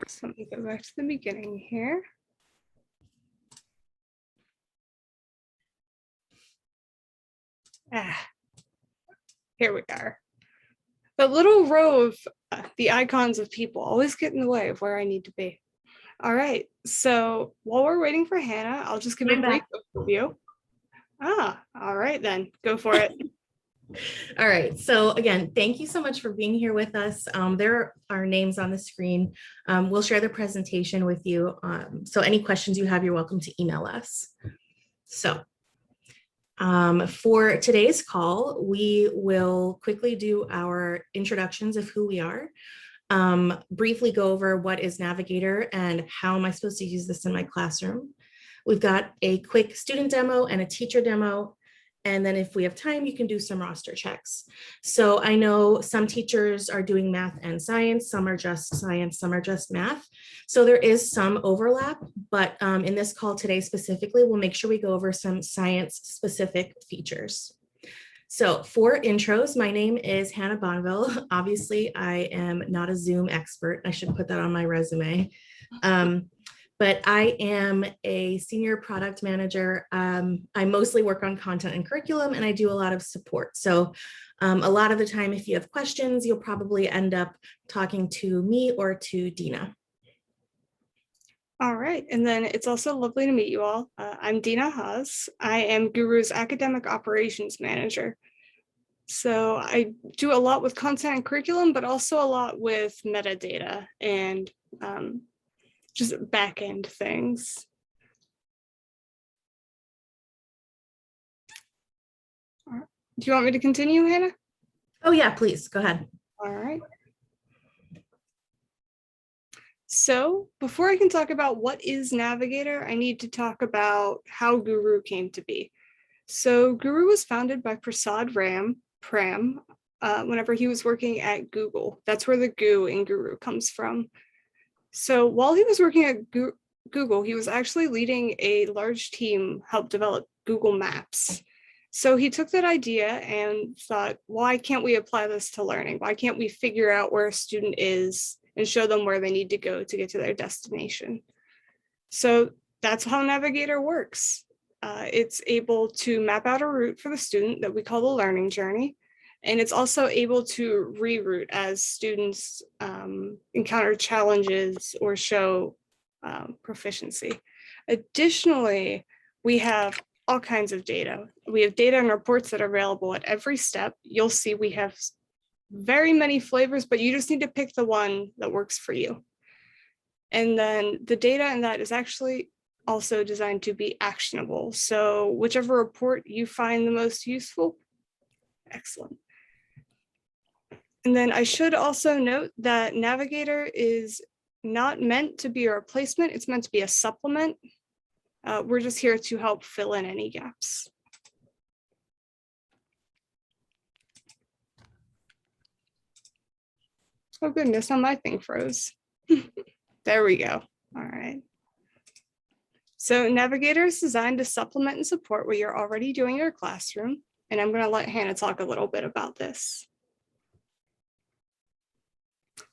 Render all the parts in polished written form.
So let me go back to the beginning here. Here we are. The little row of the icons of people always get in the way of where I need to be. All right, so while we're waiting for Hannah, I'll just give a brief overview. All right then, go for it. All right, so again, thank you so much for being here with us. There are names on the screen. We'll share the presentation with you. So any questions you have, you're welcome to email us. So for today's call, we will quickly do our introductions of who we are, briefly go over what is Navigator and how am I supposed to use this in my classroom. We've got a quick student demo and a teacher demo. And then if we have time, you can do some roster checks. So I know some teachers are doing math and science, some are just science, some are just math. So there is some overlap, but in this call today specifically, we'll make sure we go over some science specific features. So for intros, my name is Hannah Bonville. Obviously, I am not a Zoom expert. I should put that on my resume. But I am a senior product manager. I mostly work on content and curriculum, and I do a lot of support. So a lot of the time, if you have questions, you'll probably end up talking to me or to Dina. All right, and then it's also lovely to meet you all. I'm Dina Haas. I am Gooru's Academic Operations Manager. So I do a lot with content and curriculum, but also a lot with metadata and just back-end things. Do you want me to continue, Hannah? Oh yeah, please, go ahead. All right. So before I can talk about what is Navigator, I need to talk about how Gooru came to be. So Gooru was founded by Prasad Pram, whenever he was working at Google. That's where the Goo in Gooru comes from. So while he was working at Google, he was actually leading a large team help develop Google Maps. So he took that idea and thought, why can't we apply this to learning? Why can't we figure out where a student is and show them where they need to go to get to their destination? So that's how Navigator works. It's able to map out a route for the student that we call the learning journey. And it's also able to reroute as students encounter challenges or show proficiency. Additionally, we have all kinds of data. We have data and reports that are available at every step. You'll see we have very many flavors, but you just need to pick the one that works for you. And then the data in that is actually also designed to be actionable. So whichever report you find the most useful, excellent. And then I should also note that Navigator is not meant to be a replacement. It's meant to be a supplement. We're just here to help fill in any gaps. Oh goodness, now my thing froze. There we go. All right. So Navigator is designed to supplement and support what you're already doing in your classroom. And I'm going to let Hannah talk a little bit about this.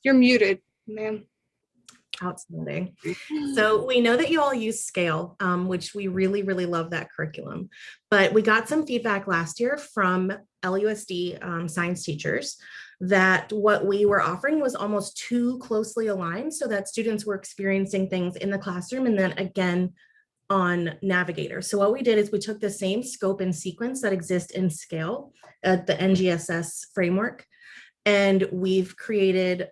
You're muted, ma'am. Outstanding. So we know that you all use Scale, which we really, really love that curriculum. But we got some feedback last year from LUSD science teachers that what we were offering was almost too closely aligned so that students were experiencing things in the classroom and then again on Navigator. So what we did is we took the same scope and sequence that exist in Scale, the NGSS framework, and we've created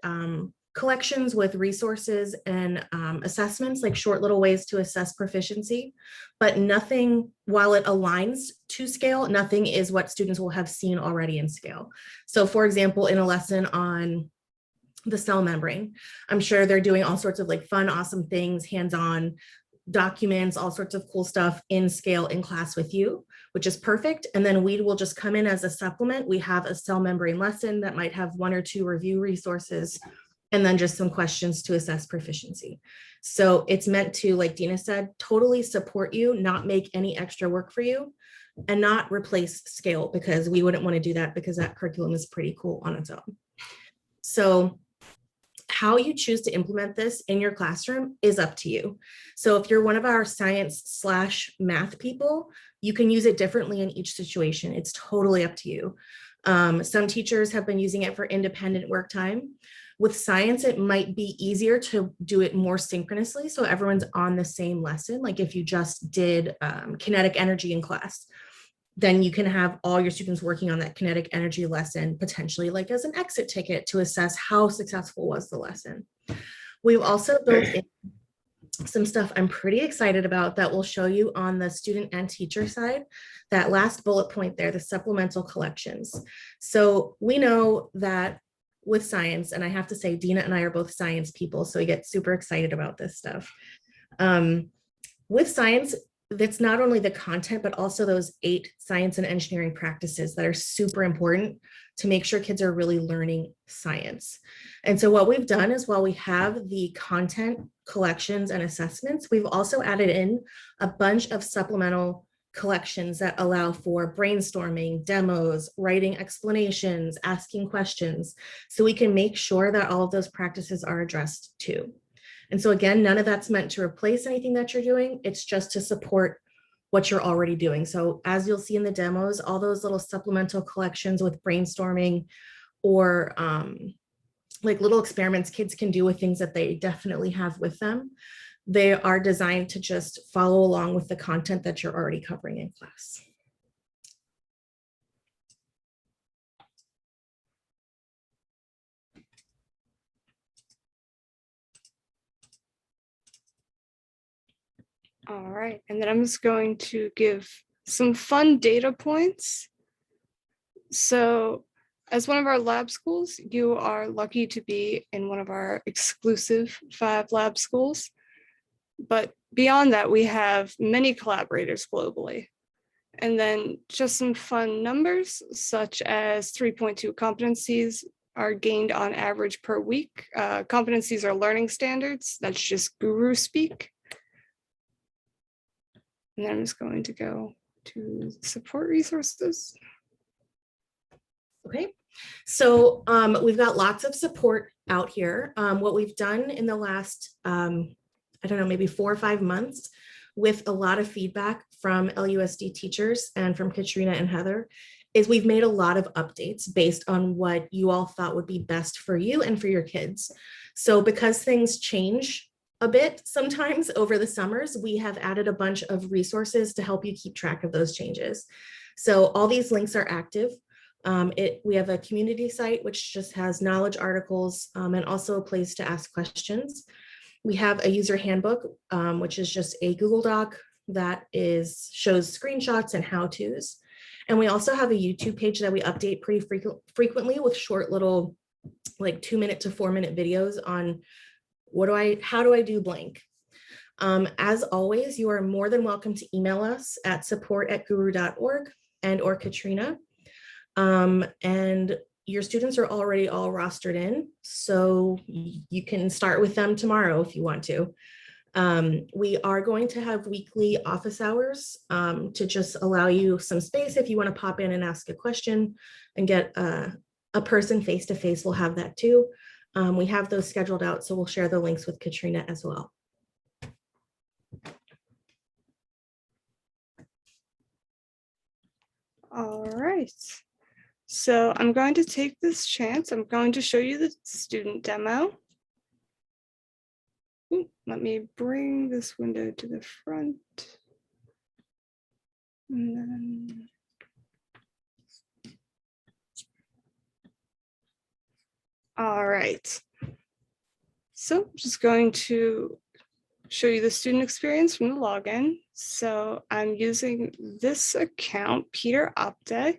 collections with resources and assessments, like short little ways to assess proficiency, but nothing, while it aligns to Scale, nothing is what students will have seen already in Scale. So for example, in a lesson on the cell membrane, I'm sure they're doing all sorts of like fun, awesome things, hands-on documents, all sorts of cool stuff in Scale in class with you, which is perfect. And then we will just come in as a supplement. We have a cell membrane lesson that might have 1 or 2 review resources, and then just some questions to assess proficiency. So it's meant to, like Dina said, totally support you, not make any extra work for you, and not replace Scale, because we wouldn't want to do that because that curriculum is pretty cool on its own. So how you choose to implement this in your classroom is up to you. So if you're one of our science/math people, you can use it differently in each situation. It's totally up to you. Some teachers have been using it for independent work time. With science, it might be easier to do it more synchronously, so everyone's on the same lesson. Like if you just did kinetic energy in class, then you can have all your students working on that kinetic energy lesson, potentially like as an exit ticket to assess how successful was the lesson. We've also built in some stuff I'm pretty excited about that we'll show you on the student and teacher side. That last bullet point there, the supplemental collections. So we know that with science, and I have to say, Dina and I are both science people, so we get super excited about this stuff. With science, that's not only the content, but also those 8 science and engineering practices that are super important to make sure kids are really learning science. And so what we've done is, while we have the content, collections, and assessments, we've also added in a bunch of supplemental collections that allow for brainstorming, demos, writing explanations, asking questions, so we can make sure that all of those practices are addressed too. And so again, none of that's meant to replace anything that you're doing. It's just to support what you're already doing. So as you'll see in the demos, all those little supplemental collections with brainstorming or like little experiments kids can do with things that they definitely have with them, they are designed to just follow along with the content that you're already covering in class. All right, and then I'm just going to give some fun data points. So as one of our lab schools, you are lucky to be in one of our exclusive 5 lab schools. But beyond that, we have many collaborators globally. And then just some fun numbers, such as 3.2 competencies are gained on average per week. Competencies are learning standards. That's just Gooru speak. And then I'm just going to go to support resources. Okay, so we've got lots of support out here. What we've done in the last, I don't know, maybe 4 or 5 months, with a lot of feedback from LUSD teachers and from Katrina and Heather, is we've made a lot of updates based on what you all thought would be best for you and for your kids. So because things change a bit sometimes over the summers, we have added a bunch of resources to help you keep track of those changes. So all these links are active. We have a community site which just has knowledge articles and also a place to ask questions. We have a user handbook, which is just a Google Doc that shows screenshots and how-tos. And we also have a YouTube page that we update pretty frequently with short little, like 2-minute to 4-minute videos on how do I do blank. As always, you are more than welcome to email us at support@gooru.org or Katrina. And your students are already all rostered in, so you can start with them tomorrow if you want to. We are going to have weekly office hours to just allow you some space if you want to pop in and ask a question and get a person face-to-face. We'll have that too. We have those scheduled out, so we'll share the links with Katrina as well. All right. So I'm going to take this chance. I'm going to show you the student demo. Ooh, let me bring this window to the front. And then... All right. So I'm just going to show you the student experience from the login. So I'm using this account, Peter Opte.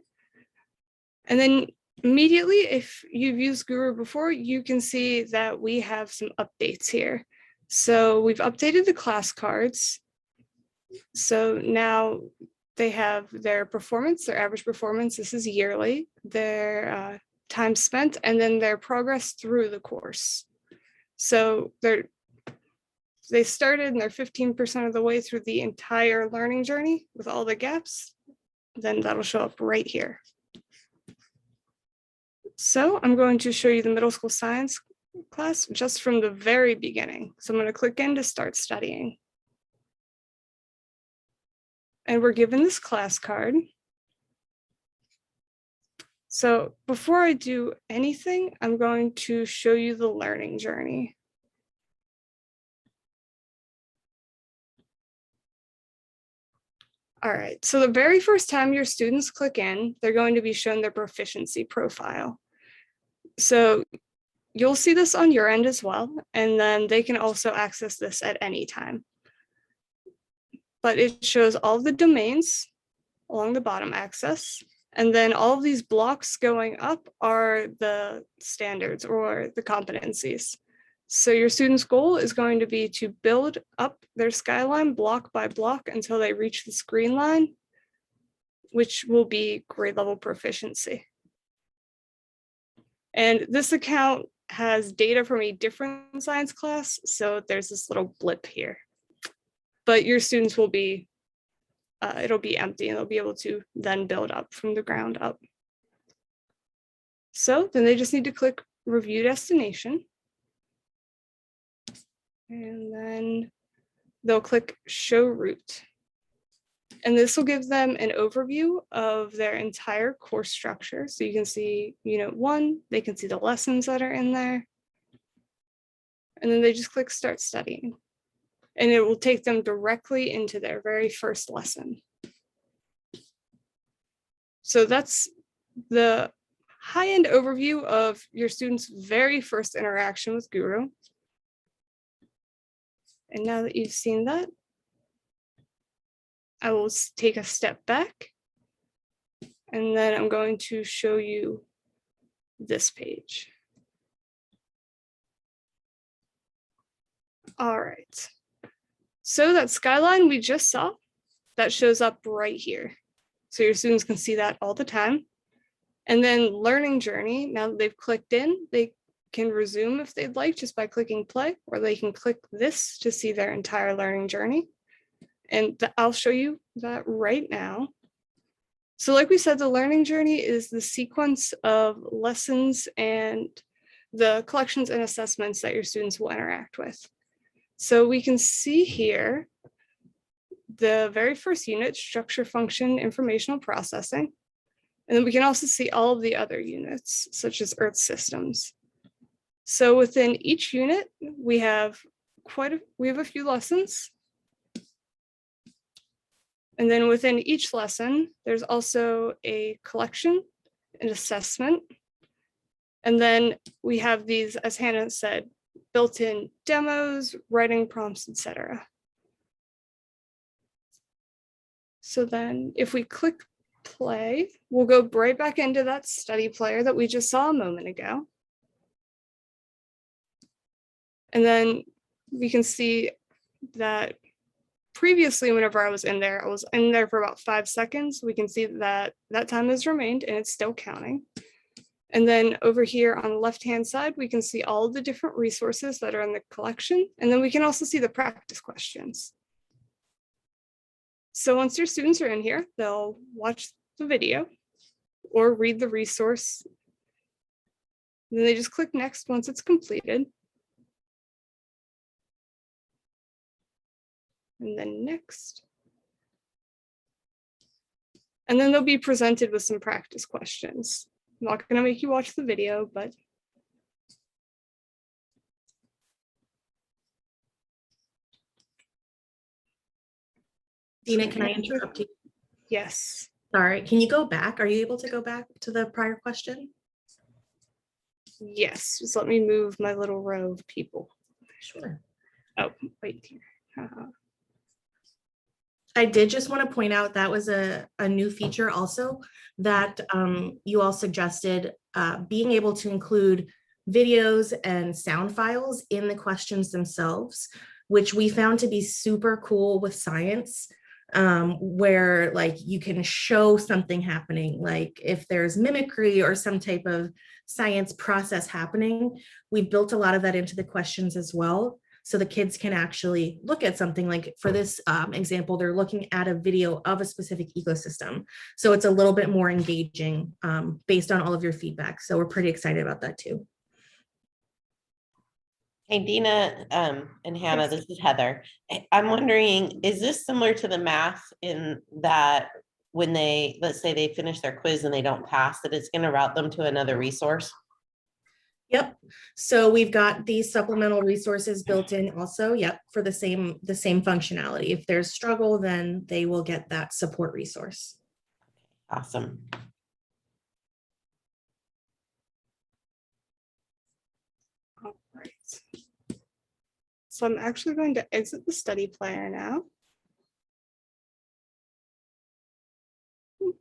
And then immediately, if you've used Gooru before, you can see that we have some updates here. So we've updated the class cards. So now they have their performance, their average performance. This is yearly, their time spent, and then their progress through the course. So they started and they're 15% of the way through the entire learning journey with all the gaps. Then that'll show up right here. So I'm going to show you the middle school science class just from the very beginning. So I'm going to click in to start studying. And we're given this class card. So before I do anything, I'm going to show you the learning journey. All right, so the very first time your students click in, they're going to be shown their proficiency profile. So you'll see this on your end as well, and then they can also access this at any time. But it shows all the domains along the bottom axis, and then all of these blocks going up are the standards or the competencies. So your student's goal is going to be to build up their skyline block by block until they reach the screen line, which will be grade level proficiency. And this account has data from a different science class, so there's this little blip here. But your students will be, it'll be empty and they'll be able to then build up from the ground up. So then they just need to click Review Destination. And then they'll click Show Route. And this will give them an overview of their entire course structure. So you can see Unit 1, they can see the lessons that are in there. And then they just click Start Studying. And it will take them directly into their very first lesson. So that's the high-end overview of your students' very first interaction with Gooru. And now that you've seen that, I will take a step back, and then I'm going to show you this page. All right. So that skyline we just saw, that shows up right here. So your students can see that all the time. And then learning journey, now that they've clicked in, they can resume if they'd like just by clicking play, or they can click this to see their entire learning journey. And I'll show you that right now. So like we said, the learning journey is the sequence of lessons and the collections and assessments that your students will interact with. So we can see here the very first unit, structure, function, informational processing. And then we can also see all of the other units, such as Earth systems. So within each unit, we have a few lessons. And then within each lesson, there's also a collection, an assessment. And then we have these, as Hannah said, built-in demos, writing prompts, etc. So then if we click play, we'll go right back into that study player that we just saw a moment ago. And then we can see that previously, whenever I was in there for about 5 seconds. We can see that that time has remained and it's still counting. And then over here on the left-hand side, we can see all the different resources that are in the collection. And then we can also see the practice questions. So once your students are in here, they'll watch the video or read the resource. And then they just click next once it's completed. And then next. And then they'll be presented with some practice questions. I'm not going to make you watch the video, but Dina, can I interrupt you? Yes. Sorry, can you go back? Are you able to go back to the prior question? Yes, just let me move my little row of people. Sure. Oh, wait here. I did just want to point out that was a new feature also that you all suggested, being able to include videos and sound files in the questions themselves, which we found to be super cool with science, where like you can show something happening, like if there's mimicry or some type of science process happening. We built a lot of that into the questions as well. So the kids can actually look at something, like for this example, they're looking at a video of a specific ecosystem. So it's a little bit more engaging based on all of your feedback. So we're pretty excited about that too. Hey, Dina, and Hannah, Yes. this is Heather. I'm wondering, is this similar to the math in that when they, let's say they finish their quiz and they don't pass, that it's going to route them to another resource? Yep. So we've got these supplemental resources built in also, yep, for the same functionality. If there's struggle, then they will get that support resource. Awesome. All right. So I'm actually going to exit the study planner now. And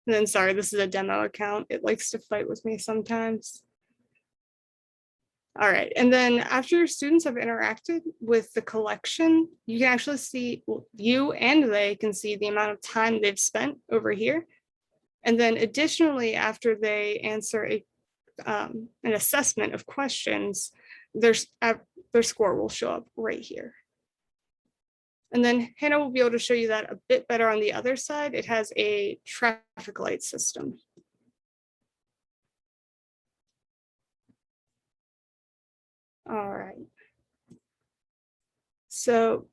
then, sorry, this is a demo account. It likes to fight with me sometimes. All right, and then after your students have interacted with the collection, you can actually see, well, you and they can see the amount of time they've spent over here. And then additionally, after they answer an assessment of questions, their score will show up right here. And then Hannah will be able to show you that a bit better on the other side. It has a traffic light system. All right. So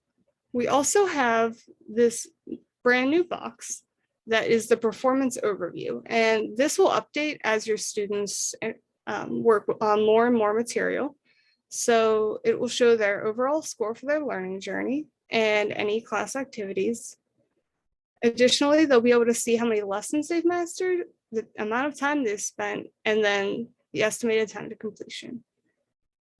we also have this brand new box that is the performance overview. And this will update as your students work on more and more material. So it will show their overall score for their learning journey and any class activities. Additionally, they'll be able to see how many lessons they've mastered, the amount of time they've spent, and then the estimated time to completion.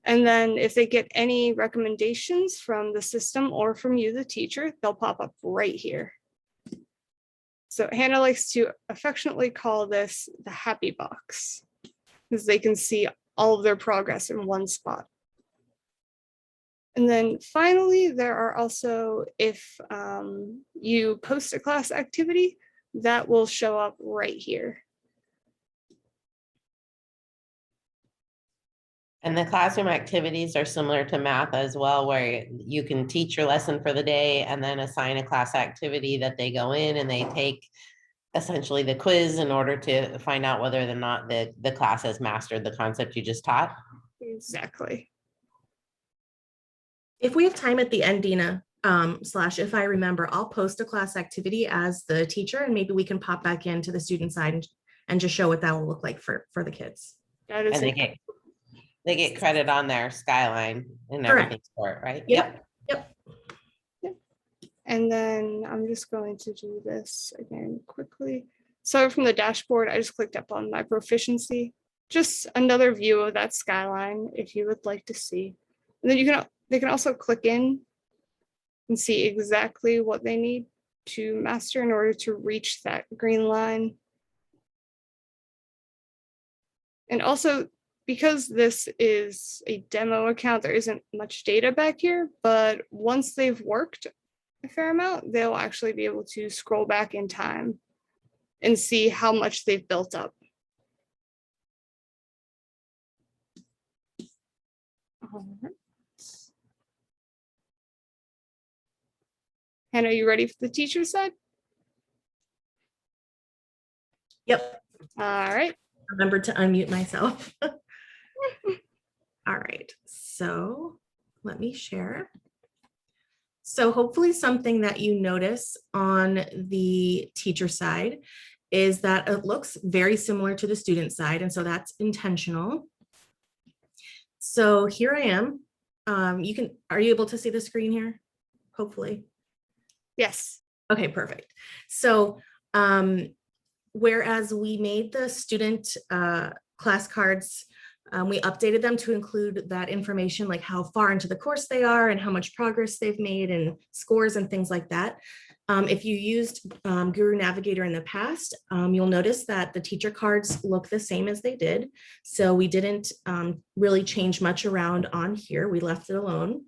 And then if they get any recommendations from the system or from you, the teacher, they'll pop up right here. So Hannah likes to affectionately call this the happy box because they can see all of their progress in one spot. And then finally, there are also, if you post a class activity, that will show up right here. And the classroom activities are similar to math as well, where you can teach your lesson for the day and then assign a class activity that they go in and they take essentially the quiz in order to find out whether or not the class has mastered the concept you just taught. Exactly. If we have time at the end, Dina, slash, if I remember, I'll post a class activity as the teacher, and maybe we can pop back into the student side and just show what that will look like for the kids. That is And they get credit on their skyline and everything for it, right? Yep. And then I'm just going to do this again quickly. So from the dashboard, I just clicked up on my proficiency, just another view of that skyline if you would like to see. And then they can also click in and see exactly what they need to master in order to reach that green line. And also, because this is a demo account, there isn't much data back here, but once they've worked a fair amount, they'll actually be able to scroll back in time and see how much they've built up. Hannah, are you ready for the teacher side? Yep. All right. Remember to unmute myself. All right, so let me share. So hopefully something that you notice on the teacher side is that it looks very similar to the student side, and so that's intentional. So here I am. Are you able to see the screen here? Hopefully. Yes. Okay, perfect. So whereas we made the student class cards, we updated them to include that information, like how far into the course they are and how much progress they've made and scores and things like that. If you used Gooru Navigator in the past, you'll notice that the teacher cards look the same as they did. So we didn't really change much around on here. We left it alone.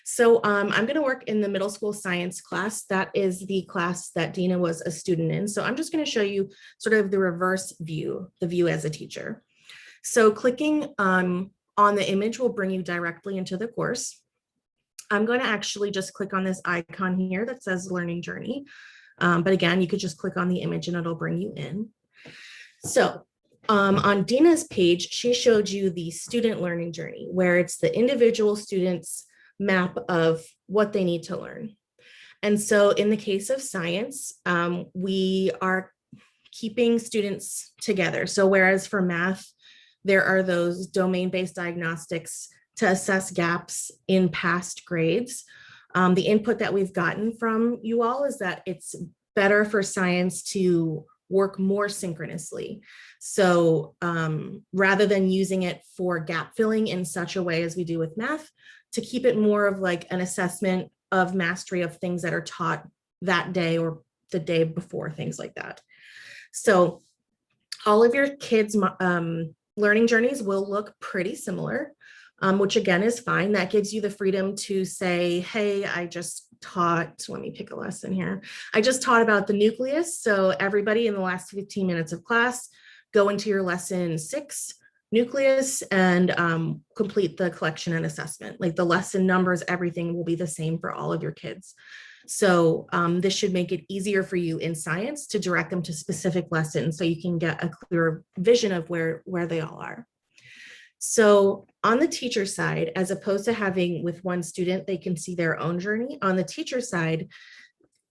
So I'm going to work in the middle school science class. That is the class that Dina was a student in. So I'm just going to show you sort of the reverse view, the view as a teacher. So clicking on the image will bring you directly into the course. I'm going to actually just click on this icon here that says learning journey. But again, you could just click on the image and it'll bring you in. So On Dina's page, she showed you the student learning journey, where it's the individual student's map of what they need to learn. And so in the case of science, we are keeping students together. So whereas for math, there are those domain-based diagnostics to assess gaps in past grades. The input that we've gotten from you all is that it's better for science to work more synchronously. So rather than using it for gap filling in such a way as we do with math, to keep it more of like an assessment of mastery of things that are taught that day or the day before, things like that. So all of your kids' learning journeys will look pretty similar, which again is fine. That gives you the freedom to say, hey, I just taught, let me pick a lesson here. I just taught about the nucleus. So everybody in the last 15 minutes of class, go into your lesson 6, nucleus, and complete the collection and assessment. Like the lesson numbers, everything will be the same for all of your kids. So this should make it easier for you in science to direct them to specific lessons so you can get a clearer vision of where they all are. So on the teacher side, as opposed to having with one student, they can see their own journey. On the teacher side,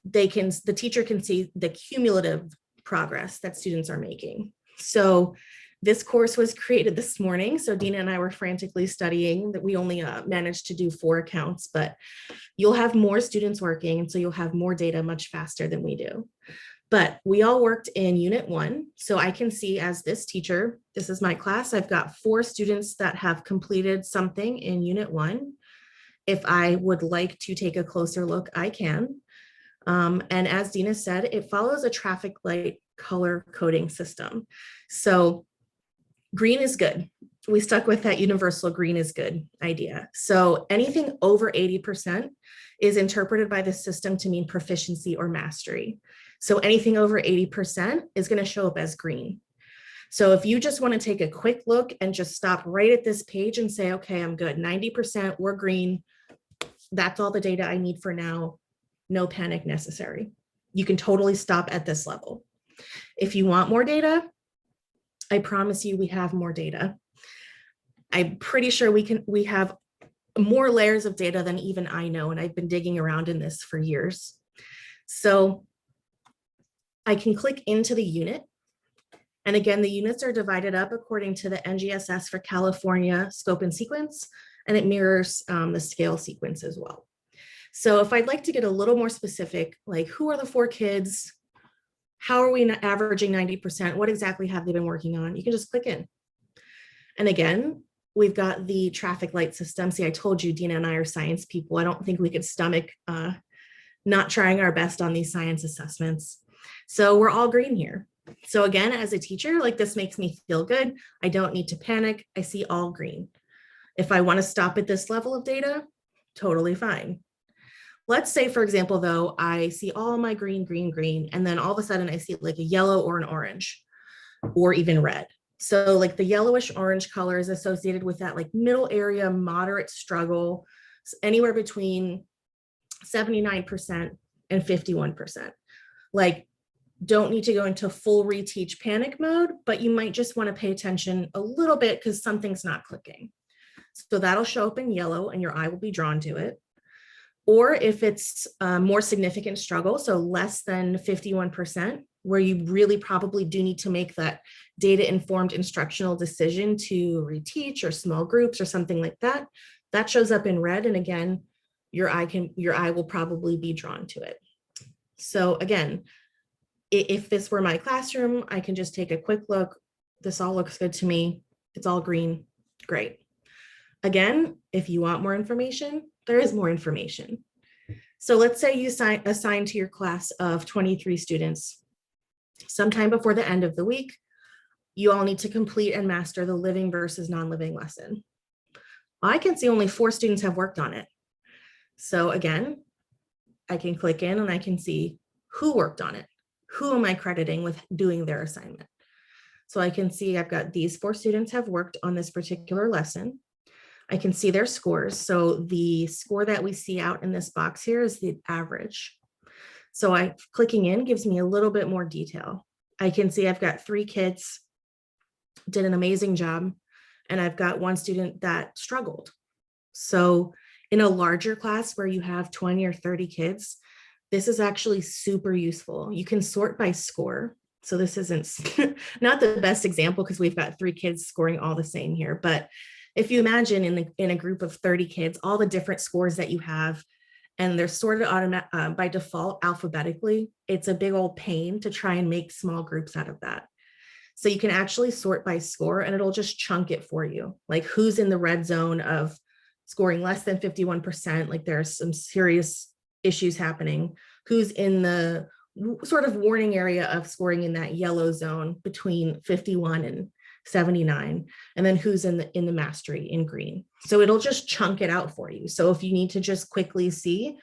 the teacher can see the cumulative progress that students are making. So this course was created this morning. So Dina and I were frantically studying that. We only managed to do 4 accounts, but you'll have more students working. And so you'll have more data much faster than we do. But we all worked in unit 1. So I can see as this teacher, this is my class, I've got 4 students that have completed something in unit 1. If I would like to take a closer look, I can. And as Dina said, it follows a traffic light color coding system. So green is good. We stuck with that universal green is good idea. So anything over 80% is interpreted by the system to mean proficiency or mastery. So anything over 80% is going to show up as green. So if you just want to take a quick look and just stop right at this page and say, okay, I'm good. 90%, we're green. That's all the data I need for now. No panic necessary. You can totally stop at this level. If you want more data, I promise you we have more data. I'm pretty sure we have more layers of data than even I know, and I've been digging around in this for years. So I can click into the unit. And again, the units are divided up according to the NGSS for California scope and sequence, and it mirrors the scale sequence as well. So if I'd like to get a little more specific, like who are the 4 kids? How are we averaging 90%? What exactly have they been working on? You can just click in. And again, we've got the traffic light system. See, I told you, Dina and I are science people. I don't think we could stomach not trying our best on these science assessments. So we're all green here. So again, as a teacher, like this makes me feel good. I don't need to panic. I see all green. If I want to stop at this level of data, totally fine. Let's say, for example, though, I see all my green, green, green, and then all of a sudden I see like a yellow or an orange or even red. So like the yellowish orange color is associated with that like middle area, moderate struggle, anywhere between 79% and 51%. Like, don't need to go into full reteach panic mode, but you might just want to pay attention a little bit because something's not clicking. So that'll show up in yellow and your eye will be drawn to it. Or if it's a more significant struggle, so less than 51%, where you really probably do need to make that data-informed instructional decision to reteach or small groups or something like that, that shows up in red. And again, your eye will probably be drawn to it. So again, if this were my classroom, I can just take a quick look. This all looks good to me. It's all green. Great. Again, if you want more information, there is more information. So let's say you assign to your class of 23 students. Sometime before the end of the week, you all need to complete and master the living versus non-living lesson. I can see only 4 students have worked on it. So again, I can click in and I can see who worked on it. Who am I crediting with doing their assignment? So I can see I've got these 4 students have worked on this particular lesson. I can see their scores. So the score that we see out in this box here is the average. So clicking in gives me a little bit more detail. I can see I've got 3 kids did an amazing job. And I've got one student that struggled. So in a larger class where you have 20 or 30 kids, this is actually super useful. You can sort by score. So this isn't not the best example because we've got 3 kids scoring all the same here. But if you imagine in a group of 30 kids, all the different scores that you have, and they're sorted by default alphabetically, it's a big old pain to try and make small groups out of that. So you can actually sort by score and it'll just chunk it for you. Like who's in the red zone of scoring less than 51%, like there are some serious issues happening. Who's in the sort of warning area of scoring in that yellow zone between 51 and 79, and then who's in the mastery in green. So it'll just chunk it out for you. So if you need to just quickly see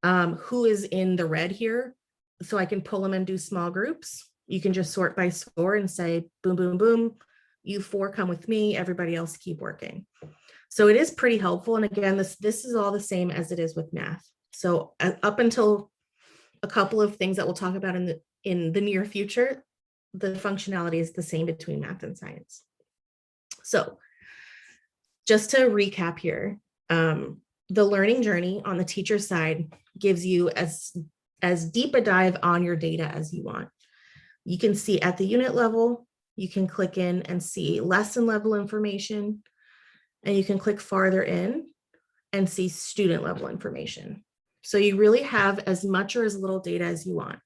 who is in the red here, so I can pull them and do small groups, you can just sort by score and say, boom, boom, boom, you 4 come with me, everybody else keep working. So it is pretty helpful. And again, this is all the same as it is with math. So up until a couple of things that we'll talk about in the near future, the functionality is the same between math and science. So just to recap here, the learning journey on the teacher side gives you as deep a dive on your data as you want. You can see at the unit level, you can click in and see lesson level information, and you can click farther in and see student level information. So you really have as much or as little data as you want.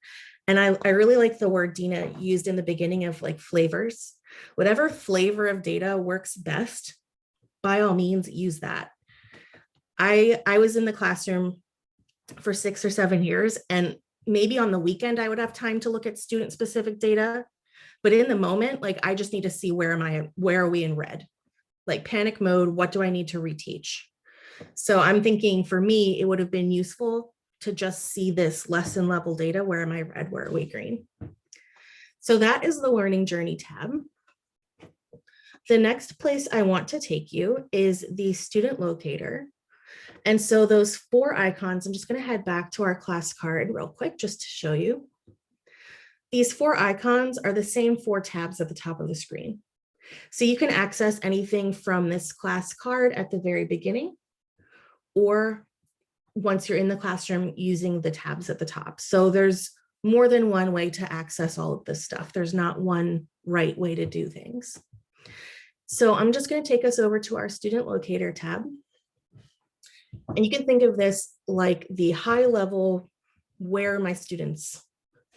And I really like the word Dina used in the beginning of like flavors. Whatever flavor of data works best, by all means, use that. I was in the classroom for 6 or 7 years, and maybe on the weekend I would have time to look at student specific data. But in the moment, like I just need to see where are we in red? Like panic mode, what do I need to reteach? So I'm thinking for me, it would have been useful to just see this lesson level data. Where am I red? Where are we green? So that is the learning journey tab. The next place I want to take you is the student locator. And so those 4 icons, I'm just going to head back to our class card real quick just to show you. These 4 icons are the same 4 tabs at the top of the screen. So you can access anything from this class card at the very beginning, or once you're in the classroom using the tabs at the top. So there's more than one way to access all of this stuff. There's not one right way to do things. So I'm just going to take us over to our student locator tab. And you can think of this like the high level, where are my students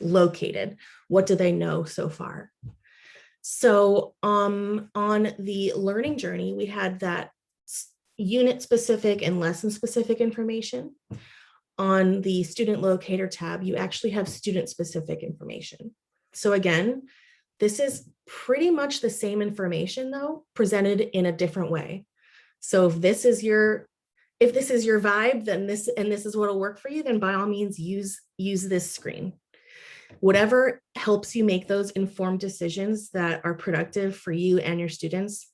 located? What do they know so far? So on the learning journey, we had that unit specific and lesson specific information. On the student locator tab, you actually have student specific information. So again, this is pretty much the same information though, presented in a different way. So if this is your vibe, then this is what'll work for you, then by all means use this screen. Whatever helps you make those informed decisions that are productive for you and your students,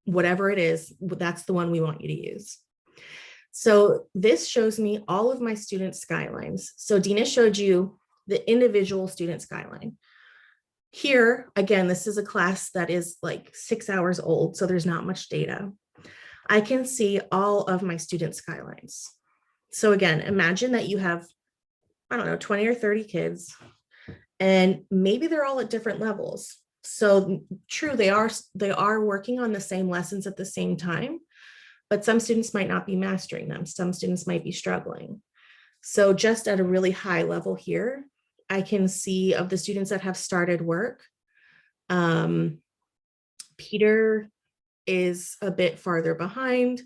whatever it is, that's the one we want you to use. So this shows me all of my student skylines. So Dina showed you the individual student skyline. Here, again, this is a class that is like 6 hours old, so there's not much data. I can see all of my student skylines. So again, imagine that you have, I don't know, 20 or 30 kids, and maybe they're all at different levels. So true, they are working on the same lessons at the same time, but some students might not be mastering them. Some students might be struggling. So just at a really high level here, I can see of the students that have started work, Peter is a bit farther behind.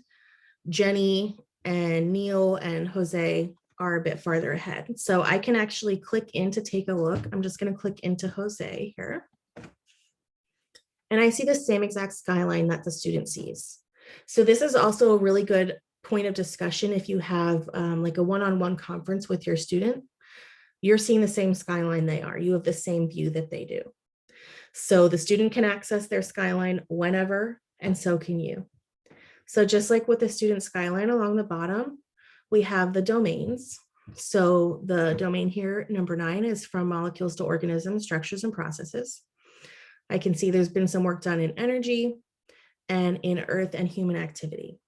Jenny and Neil and Jose are a bit farther ahead. So I can actually click in to take a look. I'm just going to click into Jose here. And I see the same exact skyline that the student sees. So this is also a really good point of discussion if you have like a one-on-one conference with your student. You're seeing the same skyline they are. You have the same view that they do. So the student can access their skyline whenever, and so can you. So just like with the student skyline along the bottom, we have the domains. So the domain here, number 9, is from molecules to organisms, structures, and processes. I can see there's been some work done in energy and in earth and human activity.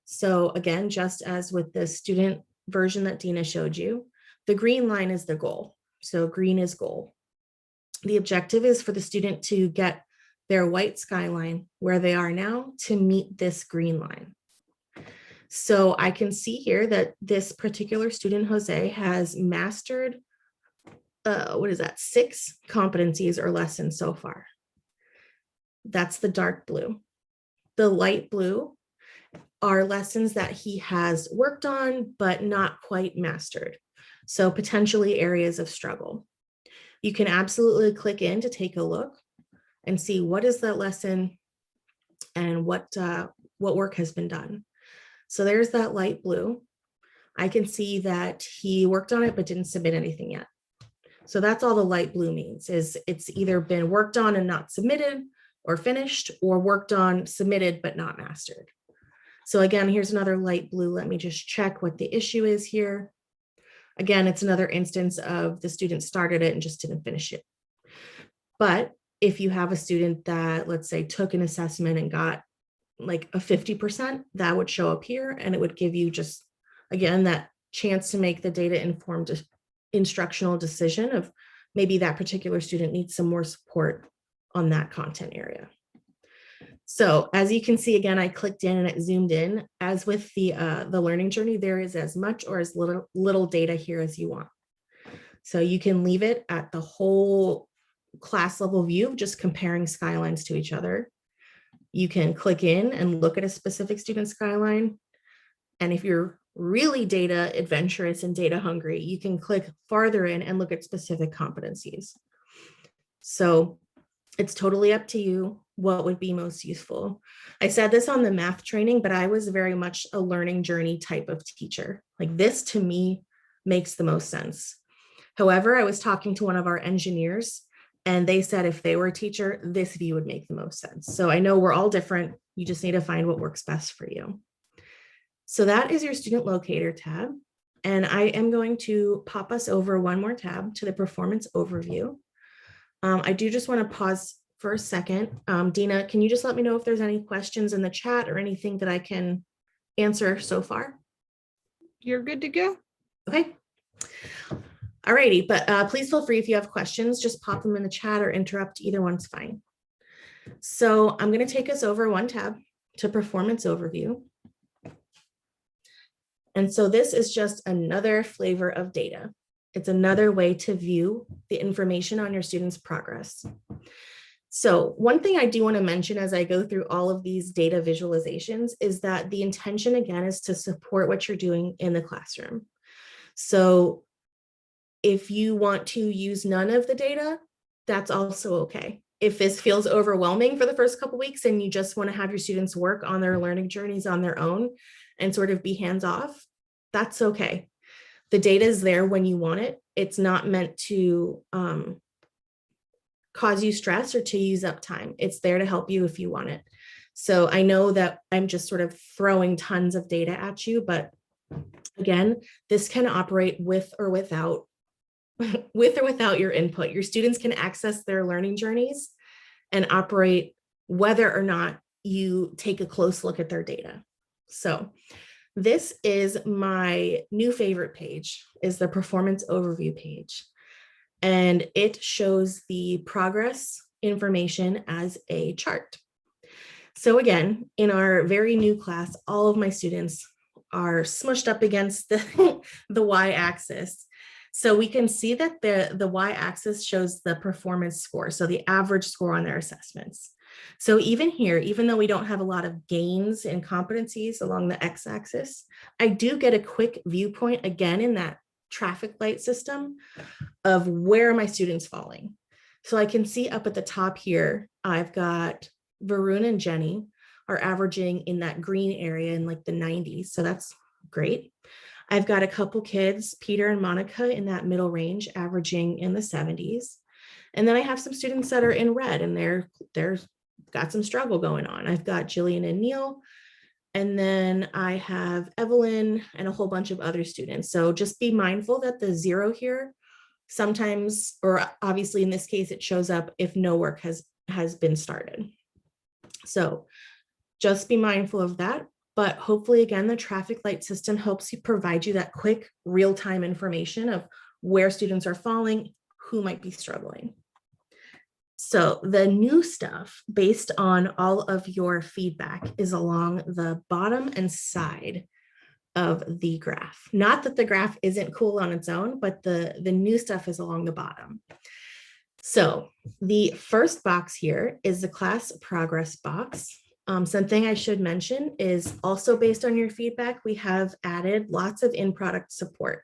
So again, just as with the student version that Dina showed you, the green line is the goal. So green is goal. The objective is for the student to get their white skyline where they are now to meet this green line. So I can see here that this particular student, Jose, has mastered, 6 competencies or lessons so far. That's the dark blue. The light blue are lessons that he has worked on, but not quite mastered. So potentially areas of struggle. You can absolutely click in to take a look and see what is that lesson and what work has been done. So there's that light blue. I can see that he worked on it, but didn't submit anything yet. So that's all the light blue means, is it's either been worked on and not submitted or finished, or worked on, submitted, but not mastered. So again, here's another light blue. Let me just check what the issue is here. Again, it's another instance of the student started it and just didn't finish it. But if you have a student that, let's say, took an assessment and got like a 50%, that would show up here, and it would give you just, again, that chance to make the data informed instructional decision of maybe that particular student needs some more support on that content area. So as you can see, again, I clicked in and it zoomed in. As with the learning journey, there is as much or as little data here as you want. So you can leave it at the whole class level view, just comparing skylines to each other. You can click in and look at a specific student skyline. And if you're really data adventurous and data hungry, you can click farther in and look at specific competencies. So it's totally up to you what would be most useful. I said this on the math training, but I was very much a learning journey type of teacher. Like, this to me makes the most sense. However, I was talking to one of our engineers and they said if they were a teacher, this view would make the most sense. So I know we're all different. You just need to find what works best for you. So that is your student locator tab. And I am going to pop us over one more tab to the performance overview. I do just want to pause for a second. Dina, can you just let me know if there's any questions in the chat or anything that I can answer so far? You're good to go. Okay. Alrighty, but please feel free if you have questions, just pop them in the chat or interrupt. Either one's fine. So I'm going to take us over one tab to performance overview. And so this is just another flavor of data. It's another way to view the information on your students' progress. So one thing I do want to mention as I go through all of these data visualizations is that the intention, again, is to support what you're doing in the classroom. So if you want to use none of the data, that's also okay. If this feels overwhelming for the first couple of weeks and you just want to have your students work on their learning journeys on their own and sort of be hands-off, that's okay. The data is there when you want it. It's not meant to cause you stress or to use up time. It's there to help you if you want it. So I know that I'm just sort of throwing tons of data at you, but again, this can operate with or without your input. Your students can access their learning journeys and operate whether or not you take a close look at their data. So this is my new favorite page, is the performance overview page. And it shows the progress information as a chart. So again, in our very new class, all of my students are smushed up against the y-axis. So we can see that the y-axis shows the performance score, so the average score on their assessments. So even here, even though we don't have a lot of gains in competencies along the x-axis, I do get a quick viewpoint again in that traffic light system of where are my students falling. So I can see up at the top here, I've got Varun and Jenny are averaging in that green area in like the 90s. So that's great. I've got a couple kids, Peter and Monica, in that middle range, averaging in the 70s. And then I have some students that are in red and they're got some struggle going on. I've got Jillian and Neil, and then I have Evelyn and a whole bunch of other students. So just be mindful that the 0 here Sometimes, or obviously in this case, it shows up if no work has been started. So just be mindful of that. But hopefully, again, the traffic light system helps you provide you that quick real-time information of where students are falling, who might be struggling. So the new stuff based on all of your feedback is along the bottom and side of the graph. Not that the graph isn't cool on its own, but the new stuff is along the bottom. So the first box here is the class progress box. Something I should mention is also based on your feedback, we have added lots of in-product support.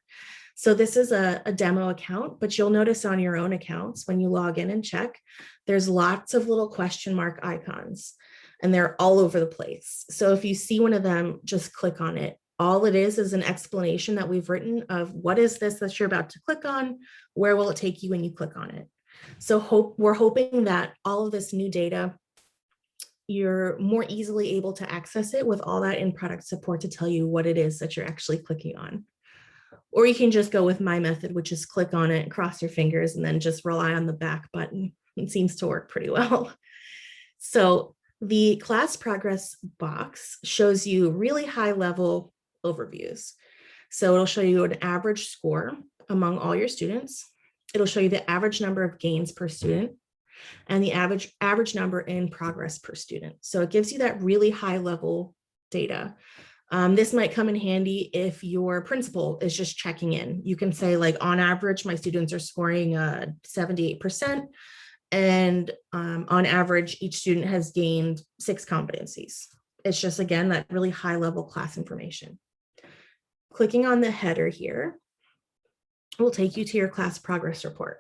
So this is a demo account, but you'll notice on your own accounts when you log in and check, there's lots of little question mark icons and they're all over the place. So if you see one of them, just click on it. All it is an explanation that we've written of what is this that you're about to click on, where will it take you when you click on it. So we're hoping that all of this new data, you're more easily able to access it with all that in-product support to tell you what it is that you're actually clicking on. Or you can just go with my method, which is click on it, cross your fingers, and then just rely on the back button. It seems to work pretty well. So the class progress box shows you really high-level overviews. So it'll show you an average score among all your students. It'll show you the average number of gains per student and the average number in progress per student. So it gives you that really high level data. This might come in handy if your principal is just checking in. You can say like, on average, my students are scoring 78%. And on average, each student has gained 6 competencies. It's just, again, that really high level class information. Clicking on the header here will take you to your class progress report.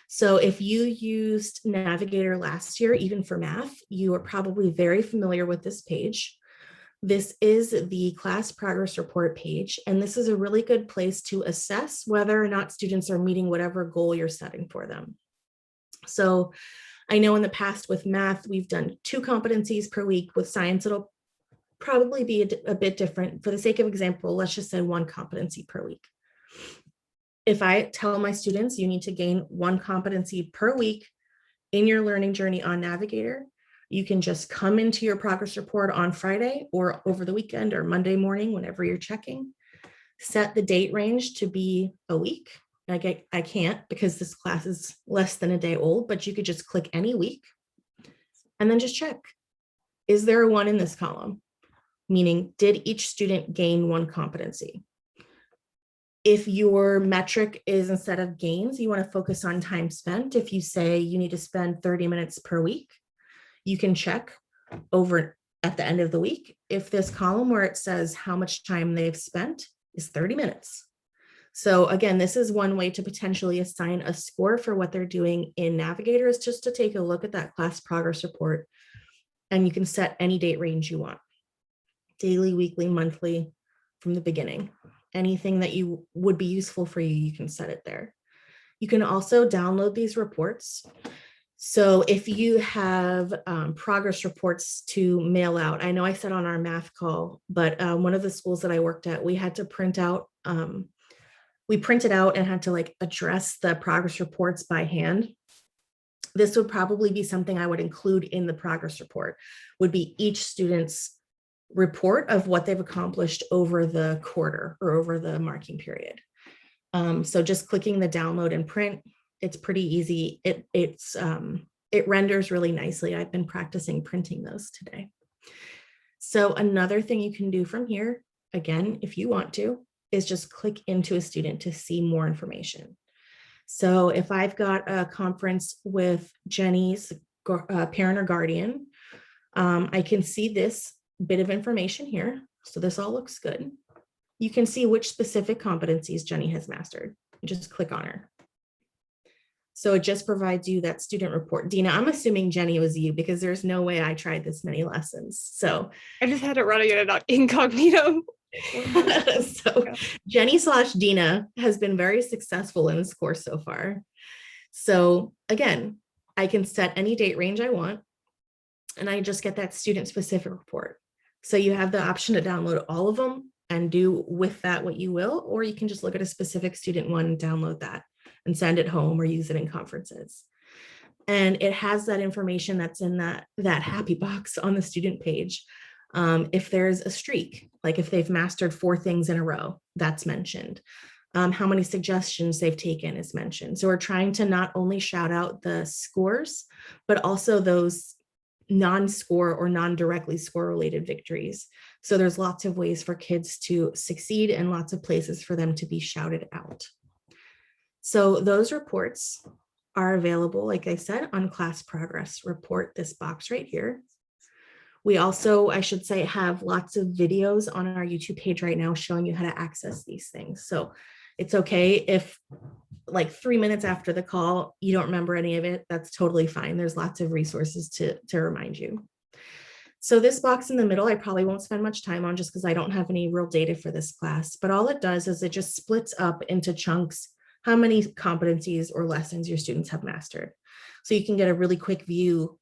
So if you used Navigator last year, even for math, you are probably very familiar with this page. This is the class progress report page, and this is a really good place to assess whether or not students are meeting whatever goal you're setting for them. So I know in the past with math, we've done 2 competencies per week. With science, it'll probably be a bit different. For the sake of example, let's just say 1 competency per week. If I tell my students you need to gain 1 competency per week in your learning journey on Navigator, you can just come into your progress report on Friday or over the weekend or Monday morning, whenever you're checking, set the date range to be a week. I can't because this class is less than a day old, but you could just click any week and then just check. Is there a 1 in this column? Meaning, did each student gain 1 competency? If your metric is, instead of gains, you want to focus on time spent. If you say you need to spend 30 minutes per week, you can check over at the end of the week if this column where it says how much time they've spent is 30 minutes. So again, this is one way to potentially assign a score for what they're doing in Navigator, is just to take a look at that class progress report, and you can set any date range you want. Daily, weekly, monthly, from the beginning. Anything that you would be useful for you, you can set it there. You can also download these reports. So if you have progress reports to mail out, I know I said on our math call, but one of the schools that I worked at, we had to print out, we printed out and had to like address the progress reports by hand. This would probably be something I would include in the progress report, would be each student's report of what they've accomplished over the quarter or over the marking period. So just clicking the download and print, it's pretty easy. It renders really nicely. I've been practicing printing those today. So another thing you can do from here, again, if you want to, is just click into a student to see more information. So if I've got a conference with Jenny's parent or guardian, I can see this bit of information here. So this all looks good. You can see which specific competencies Jenny has mastered. You just click on her. So it just provides you that student report. Dina, I'm assuming Jenny was you because there's no way I tried this many lessons. So I just had it running in an incognito. So Jenny/Dina has been very successful in this course so far. So again, I can set any date range I want, and I just get that student specific report. So you have the option to download all of them and do with that what you will, or you can just look at a specific student one and download that and send it home or use it in conferences. And it has that information that's in that happy box on the student page. If there's a streak, like if they've mastered 4 things in a row, that's mentioned. How many suggestions they've taken is mentioned. So we're trying to not only shout out the scores, but also those non-score or non-directly score related victories. So there's lots of ways for kids to succeed and lots of places for them to be shouted out. So those reports are available, like I said, on Class Progress Report, this box right here. We also, I should say, have lots of videos on our YouTube page right now showing you how to access these things. So it's okay if like 3 minutes after the call, you don't remember any of it. That's totally fine. There's lots of resources to remind you. So this box in the middle, I probably won't spend much time on just because I don't have any real data for this class, but all it does is it just splits up into chunks how many competencies or lessons your students have mastered. So you can get a really quick view.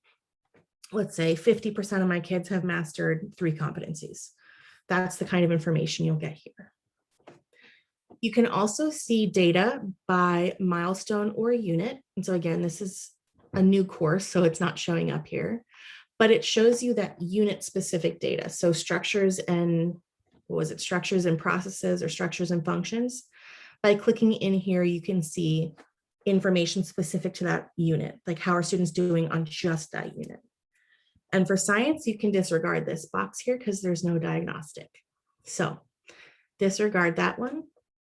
Let's say 50% of my kids have mastered 3 competencies. That's the kind of information you'll get here. You can also see data by milestone or unit. And so again, this is a new course, so it's not showing up here, but it shows you that unit specific data. So structures and, structures and processes or structures and functions. By clicking in here, you can see information specific to that unit, like how are students doing on just that unit. And for science, you can disregard this box here because there's no diagnostic. So disregard that one.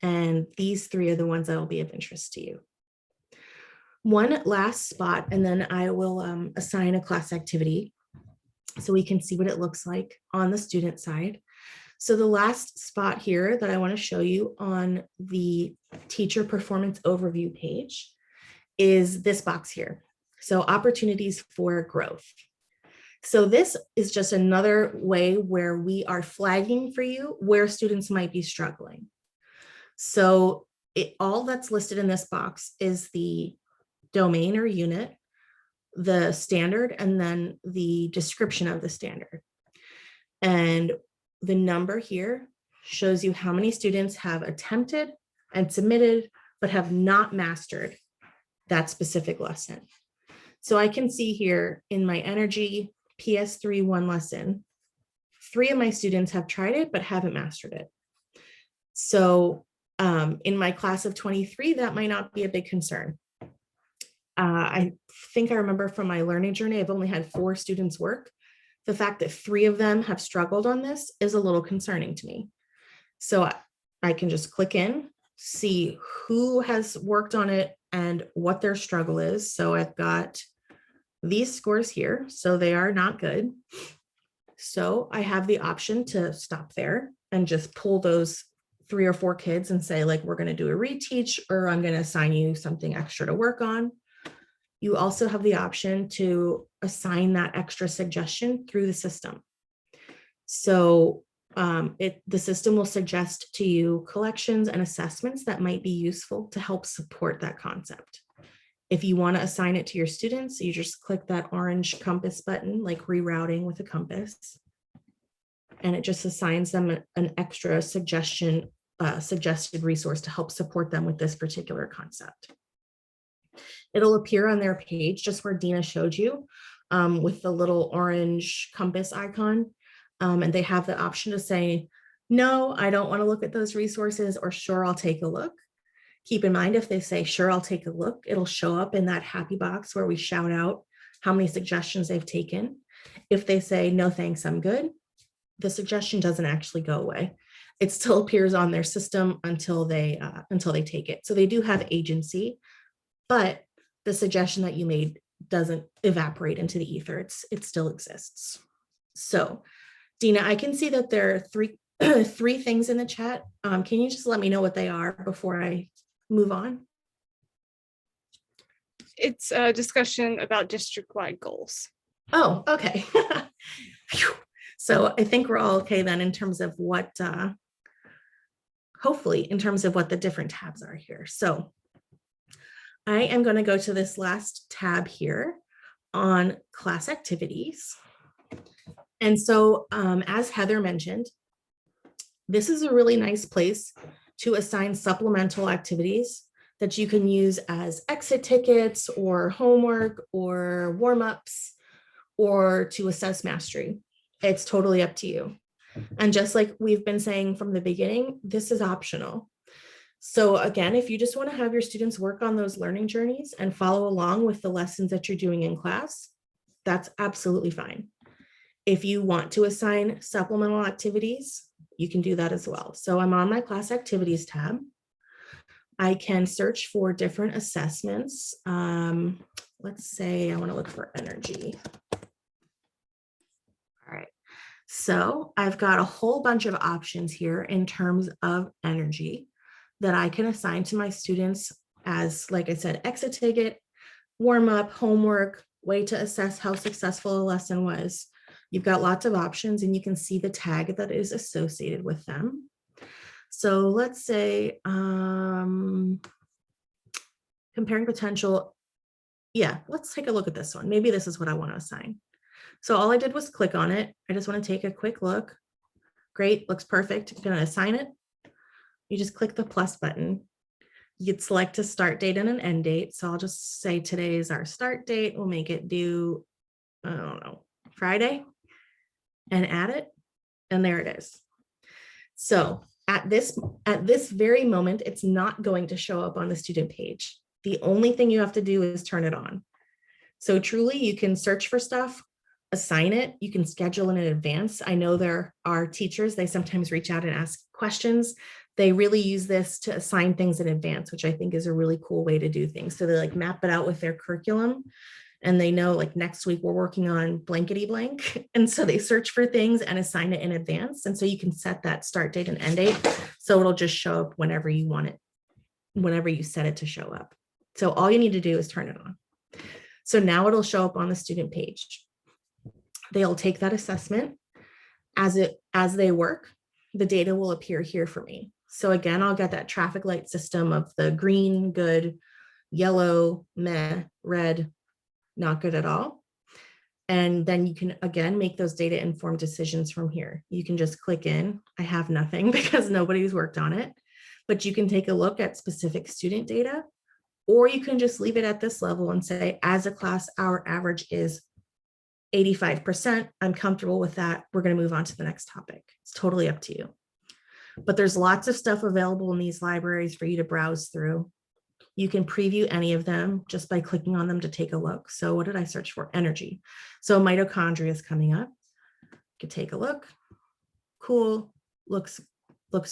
And these 3 are the ones that will be of interest to you. One last spot, and then I will assign a class activity so we can see what it looks like on the student side. So the last spot here that I want to show you on the teacher performance overview page is this box here. So opportunities for growth. So this is just another way where we are flagging for you where students might be struggling. So all that's listed in this box is the domain or unit, the standard, and then the description of the standard. And the number here shows you how many students have attempted and submitted, but have not mastered that specific lesson. So I can see here in my energy PS3 1 lesson, 3 of my students have tried it, but haven't mastered it. So in my class of 23, that might not be a big concern. I think I remember from my learning journey, I've only had 4 students work. The fact that 3 of them have struggled on this is a little concerning to me. So I can just click in, see who has worked on it and what their struggle is. So I've got these scores here, so they are not good. So I have the option to stop there and just pull those 3 or 4 kids and say, like, we're going to do a reteach, or I'm going to assign you something extra to work on. You also have the option to assign that extra suggestion through the system. So the system will suggest to you collections and assessments that might be useful to help support that concept. If you want to assign it to your students, you just click that orange compass button, like rerouting with a compass, and it just assigns them an extra suggested resource to help support them with this particular concept. It'll appear on their page just where Dina showed you with the little orange compass icon. And they have the option to say, no, I don't want to look at those resources, or sure, I'll take a look. Keep in mind, if they say, sure, I'll take a look, it'll show up in that happy box where we shout out how many suggestions they've taken. If they say, no, thanks, I'm good, the suggestion doesn't actually go away. It still appears on their system until they take it. So they do have agency, but the suggestion that you made doesn't evaporate into the ether. It still exists. So Dina, I can see that there are 3 things in the chat. Can you just let me know what they are before I move on? It's a discussion about district-wide goals. Oh, okay. So I think we're all okay then in terms of what, hopefully in terms of what the different tabs are here. So I am going to go to this last tab here on class activities. And so as Heather mentioned, this is a really nice place to assign supplemental activities that you can use as exit tickets or homework or warm-ups or to assess mastery. It's totally up to you. And just like we've been saying from the beginning, this is optional. So again, if you just want to have your students work on those learning journeys and follow along with the lessons that you're doing in class, that's absolutely fine. If you want to assign supplemental activities, you can do that as well. So I'm on my class activities tab. I can search for different assessments. Let's say I want to look for energy. All right. So I've got a whole bunch of options here in terms of energy that I can assign to my students as, like I said, exit ticket, warm up, homework, way to assess how successful a lesson was. You've got lots of options and you can see the tag that is associated with them. So let's say comparing potential. Yeah, let's take a look at this one. Maybe this is what I want to assign. So all I did was click on it. I just want to take a quick look. Great, looks perfect. I'm going to assign it. You just click the plus button. You could select a start date and an end date. So I'll just say today is our start date. We'll make it due, I don't know, Friday, and add it. And there it is. So at this very moment, it's not going to show up on the student page. The only thing you have to do is turn it on. So truly, you can search for stuff, assign it, you can schedule in advance. I know there are teachers, they sometimes reach out and ask questions. They really use this to assign things in advance, which I think is a really cool way to do things. So they like map it out with their curriculum and they know like next week we're working on blankety blank. And so they search for things and assign it in advance. And so you can set that start date and end date. So it'll just show up whenever you want it, whenever you set it to show up. So all you need to do is turn it on. So now it'll show up on the student page. They'll take that assessment as they work, the data will appear here for me. So again, I'll get that traffic light system of the green, good, yellow, meh, red, not good at all. And then you can, again, make those data informed decisions from here. You can just click in. I have nothing because nobody's worked on it, but you can take a look at specific student data, or you can just leave it at this level and say, as a class, our average is 85%. I'm comfortable with that. We're going to move on to the next topic. It's totally up to you. But there's lots of stuff available in these libraries for you to browse through. You can preview any of them just by clicking on them to take a look. So what did I search for? Energy. So mitochondria is coming up. You could take a look. Cool. Looks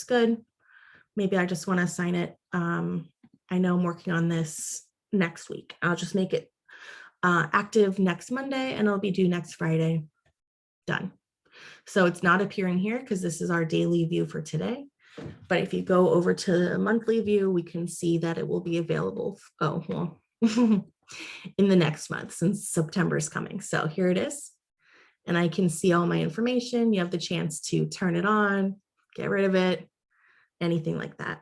good. Maybe I just want to assign it. I know I'm working on this next week. I'll just make it active next Monday and it'll be due next Friday. Done. So it's not appearing here because this is our daily view for today. But if you go over to the monthly view, we can see that it will be available. Oh, well, in the next month since September is coming. So here it is. And I can see all my information. You have the chance to turn it on, get rid of it, anything like that.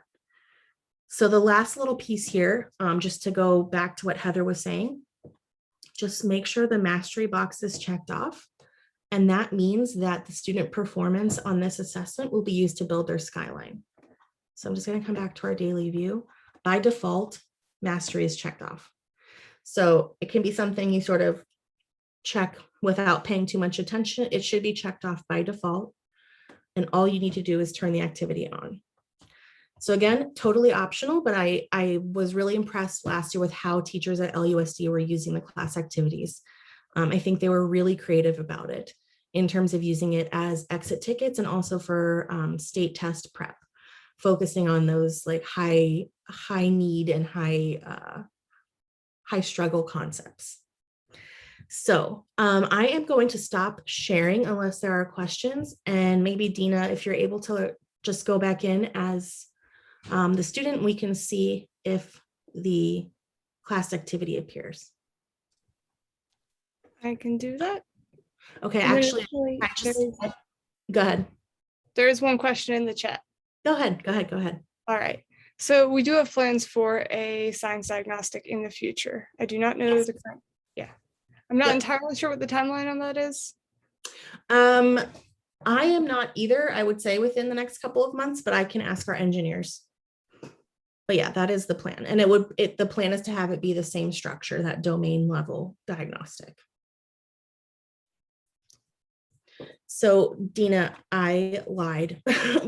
So the last little piece here, just to go back to what Heather was saying, just make sure the mastery box is checked off. And that means that the student performance on this assessment will be used to build their skyline. So I'm just going to come back to our daily view. By default, mastery is checked off. So it can be something you sort of check without paying too much attention. It should be checked off by default. And all you need to do is turn the activity on. So again, totally optional, but I was really impressed last year with how teachers at LUSD were using the class activities. I think they were really creative about it in terms of using it as exit tickets and also for state test prep, focusing on those like high need and high struggle concepts. So I am going to stop sharing unless there are questions, and maybe Dina, if you're able to just go back in as the student, we can see if the class activity appears. I can do that. Okay, And actually, go ahead. There is one question in the chat. Go ahead. All right. So we do have plans for a science diagnostic in the future. I do not know the current. Yeah. I'm not entirely sure what the timeline on that is. I am not either, I would say within the next couple of months, but I can ask our engineers. But yeah, that is the plan. And the plan is to have it be the same structure, that domain level diagnostic. So Dina, I lied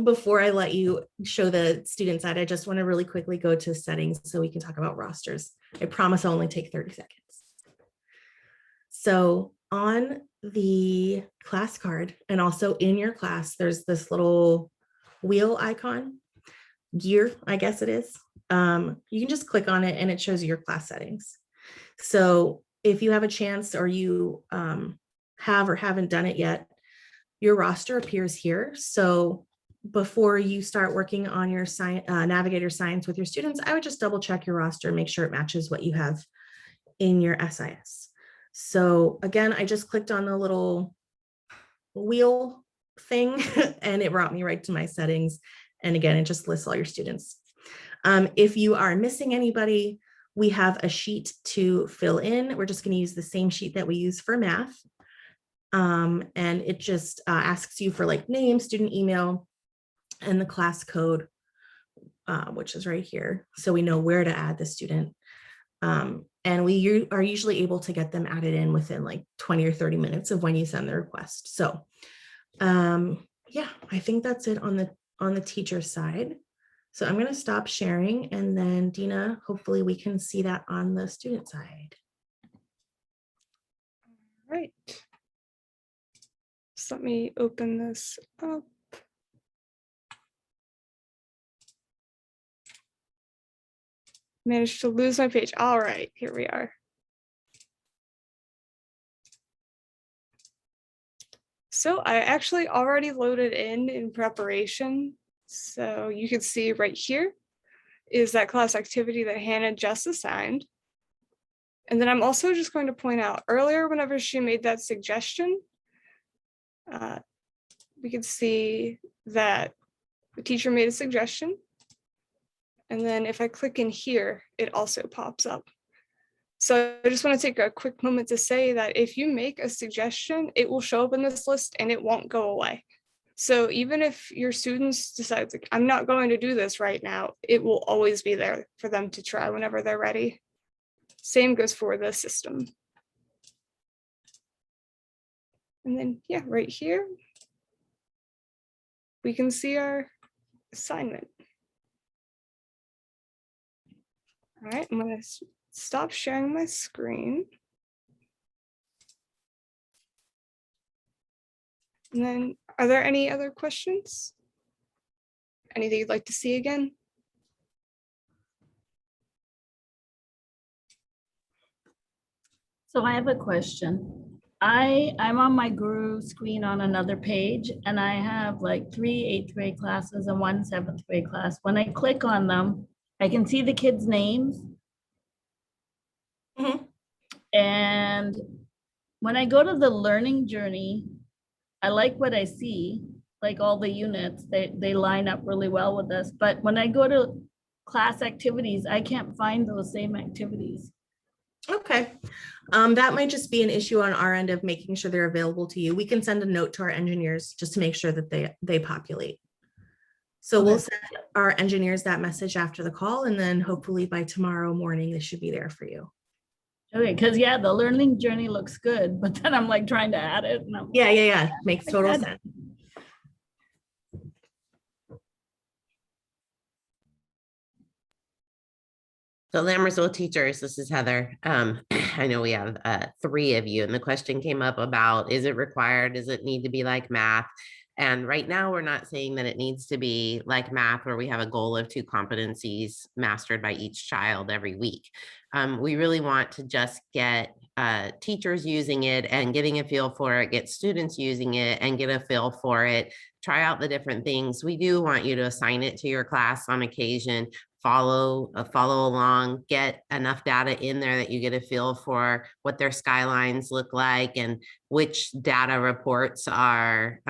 before I let you show the student side. I just want to really quickly go to settings so we can talk about rosters. I promise I'll only take 30 seconds. So on the class card and also in your class, there's this little wheel icon, gear, I guess it is. You can just click on it and it shows you your class settings. So if you have a chance or you have or haven't done it yet, your roster appears here. So before you start working on your Navigator science with your students, I would just double check your roster, make sure it matches what you have in your SIS. So again, I just clicked on the little wheel thing and it brought me right to my settings. And again, it just lists all your students. If you are missing anybody, we have a sheet to fill in. We're just going to use the same sheet that we use for math. And it just asks you for like name, student email, and the class code, which is right here. So we know where to add the student. And we are usually able to get them added in within like 20 or 30 minutes of when you send the request. So yeah, I think that's it on the teacher side. So I'm going to stop sharing, and then Dina, hopefully we can see that on the student side. All right. So let me open this up. Managed to lose my page. All right, here we are. So I actually already loaded in preparation. So you can see right here is that class activity that Hannah just assigned. And then I'm also just going to point out earlier, whenever she made that suggestion, we can see that the teacher made a suggestion. And then if I click in here, it also pops up. So I just want to take a quick moment to say that if you make a suggestion, it will show up in this list and it won't go away. So even if your students decide, like, I'm not going to do this right now, it will always be there for them to try whenever they're ready. Same goes for the system. And then, yeah, right here, we can see our assignment. All right, I'm going to stop sharing my screen. And then, are there any other questions? Anything you'd like to see again? So I have a question. I'm on my Gooru screen on another page, and I have like 3 8th grade classes and 1 7th grade class. When I click on them, I can see the kids' names. Mhm. And when I go to the learning journey, I like what I see, like all the units, they line up really well with this. But when I go to class activities, I can't find those same activities. Okay. That might just be an issue on our end of making sure they're available to you. We can send a note to our engineers just to make sure that they populate. So we'll send our engineers that message after the call, and then hopefully by tomorrow morning, they should be there for you. Okay, because yeah, the learning journey looks good, but then I'm like trying to add it. And I'm Yeah. Makes total sense. So Lambersville teachers, this is Heather. I know we have 3 of you, and the question came up about, is it required? Does it need to be like math? And right now we're not saying that it needs to be like math where we have a goal of 2 competencies mastered by each child every week. We really want to just get teachers using it and getting a feel for it, get students using it and get a feel for it, try out the different things. We do want you to assign it to your class on occasion, follow along, get enough data in there that you get a feel for what their skylines look like and which data reports are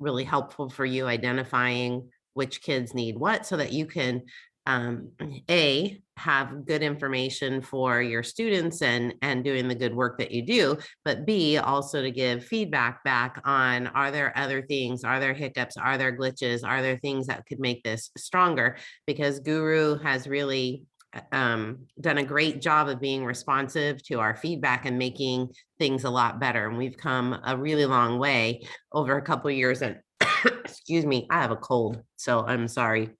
really helpful for you identifying which kids need what, so that you can have good information for your students and doing the good work that you do, but B, also to give feedback back on, are there other things, are there hiccups, are there glitches, are there things that could make this stronger? Because Gooru has really done a great job of being responsive to our feedback and making things a lot better. And we've come a really long way over a couple of years. And excuse me, I have a cold, so I'm sorry.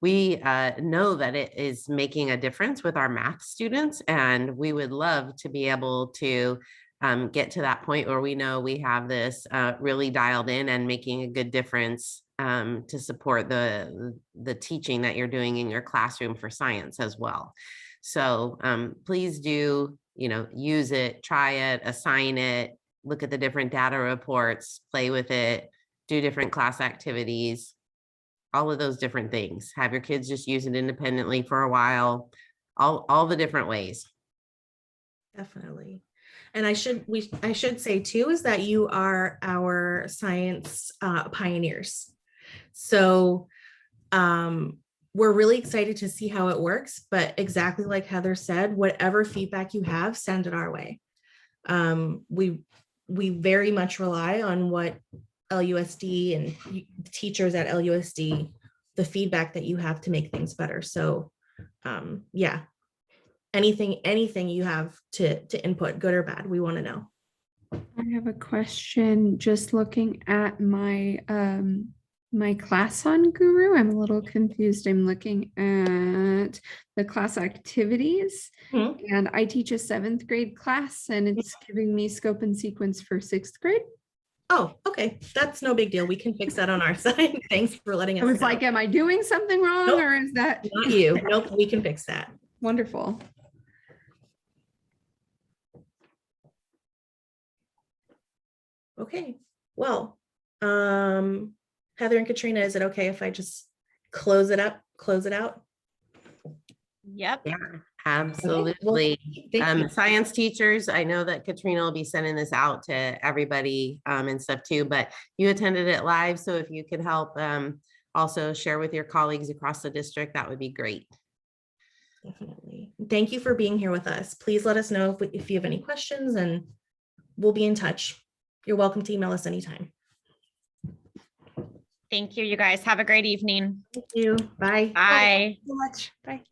We know that it is making a difference with our math students, and we would love to be able to get to that point where we know we have this really dialed in and making a good difference to support the teaching that you're doing in your classroom for science as well. So please do, use it, try it, assign it, look at the different data reports, play with it, do different class activities, all of those different things. Have your kids just use it independently for a while, all the different ways. Definitely. And I should say too, is that you are our science pioneers. So we're really excited to see how it works, but exactly like Heather said, whatever feedback you have, send it our way. We very much rely on what LUSD and teachers at LUSD, the feedback that you have to make things better. So yeah, anything you have to input, good or bad, we want to know. I have a question. Just looking at my my class on Gooru, I'm a little confused. I'm looking at the class activities, and I teach a 7th grade class, and it's giving me scope and sequence for 6th grade. Oh, okay. That's no big deal. We can fix that on our side. Thanks for letting us know. I was like, am I doing something wrong, Nope, or is that not you? Nope, we can fix that. wonderful? Okay. Well, Heather and Katrina, is it okay if I just close it out? Yep. Yeah, absolutely. Thank you. Science teachers, I know that Katrina will be sending this out to everybody and stuff too, but you attended it live. So if you could help also share with your colleagues across the district, that would be great. Definitely. Thank you for being here with us. Please let us know if you have any questions, and we'll be in touch. You're welcome to email us anytime. Thank you, you guys. Have a great evening. Thank you. Bye. Bye. So much. Bye.